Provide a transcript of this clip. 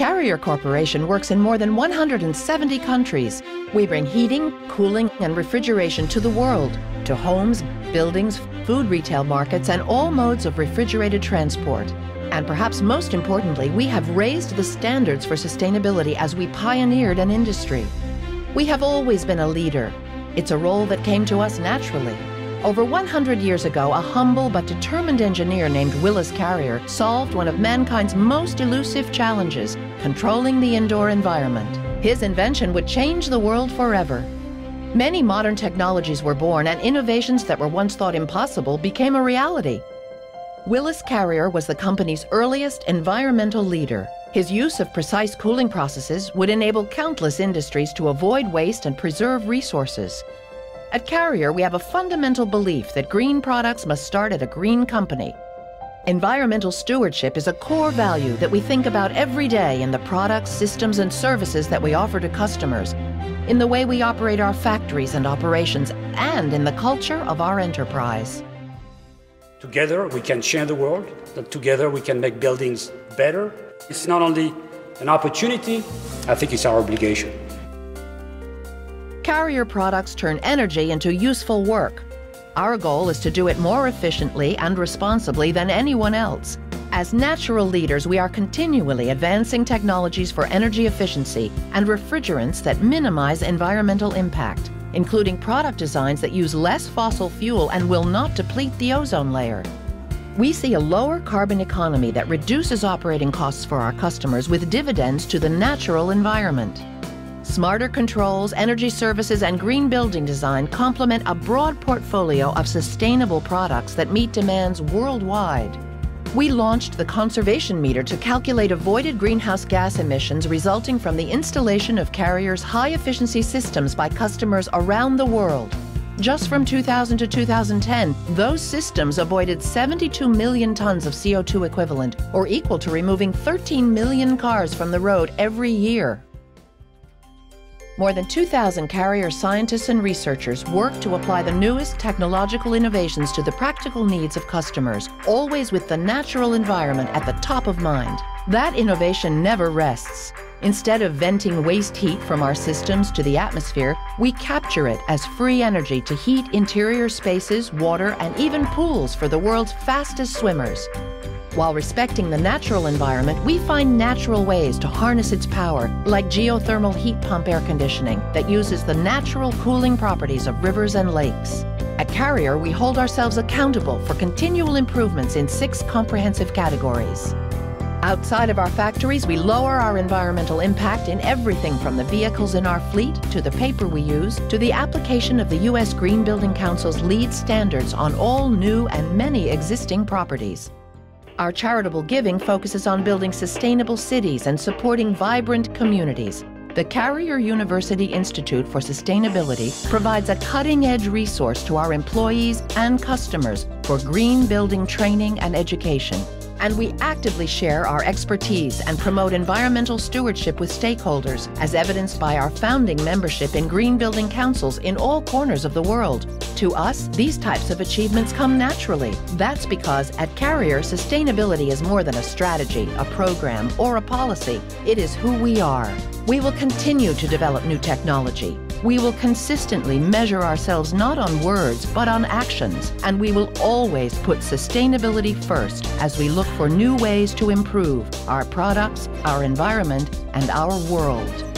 Carrier Corporation works in more than 170 countries. We bring heating, cooling, and refrigeration to the world, to homes, buildings, food retail markets, and all modes of refrigerated transport. And perhaps most importantly, we have raised the standards for sustainability as we pioneered an industry. We have always been a leader. It's a role that came to us naturally. Over 100 years ago, a humble but determined engineer named Willis Carrier solved one of mankind's most elusive challenges, controlling the indoor environment. His invention would change the world forever. Many modern technologies were born, and innovations that were once thought impossible became a reality. Willis Carrier was the company's earliest environmental leader. His use of precise cooling processes would enable countless industries to avoid waste and preserve resources. At Carrier, we have a fundamental belief that green products must start at a green company. Environmental stewardship is a core value that we think about every day in the products, systems, and services that we offer to customers, in the way we operate our factories and operations, and in the culture of our enterprise. Together we can change the world, and together we can make buildings better. It's not only an opportunity, I think it's our obligation. Carrier products turn energy into useful work. Our goal is to do it more efficiently and responsibly than anyone else. As natural leaders, we are continually advancing technologies for energy efficiency and refrigerants that minimize environmental impact, including product designs that use less fossil fuel and will not deplete the ozone layer. We see a lower carbon economy that reduces operating costs for our customers with dividends to the natural environment. Smarter controls, energy services, and green building design complement a broad portfolio of sustainable products that meet demands worldwide. We launched the conservation meter to calculate avoided greenhouse gas emissions resulting from the installation of Carrier's high-efficiency systems by customers around the world. Just from 2000 to 2010, those systems avoided 72 million tons of CO2 equivalent, or equal to removing 13 million cars from the road every year. More than 2,000 Carrier scientists and researchers work to apply the newest technological innovations to the practical needs of customers, always with the natural environment at the top of mind. That innovation never rests. Instead of venting waste heat from our systems to the atmosphere, we capture it as free energy to heat interior spaces, water, and even pools for the world's fastest swimmers. While respecting the natural environment, we find natural ways to harness its power, like geothermal heat pump air conditioning that uses the natural cooling properties of rivers and lakes. At Carrier, we hold ourselves accountable for continual improvements in 6 comprehensive categories. Outside of our factories, we lower our environmental impact in everything from the vehicles in our fleet, to the paper we use, to the application of the U.S. Green Building Council's LEED standards on all new and many existing properties. Our charitable giving focuses on building sustainable cities and supporting vibrant communities. The Carrier University Institute for Sustainability provides a cutting-edge resource to our employees and customers for green building training and education. And we actively share our expertise and promote environmental stewardship with stakeholders, as evidenced by our founding membership in green building councils in all corners of the world. To us, these types of achievements come naturally. That's because at Carrier, sustainability is more than a strategy, a program, or a policy. It is who we are. We will continue to develop new technology. We will consistently measure ourselves not on words, but on actions, and we will always put sustainability first as we look for new ways to improve our products, our environment, and our world.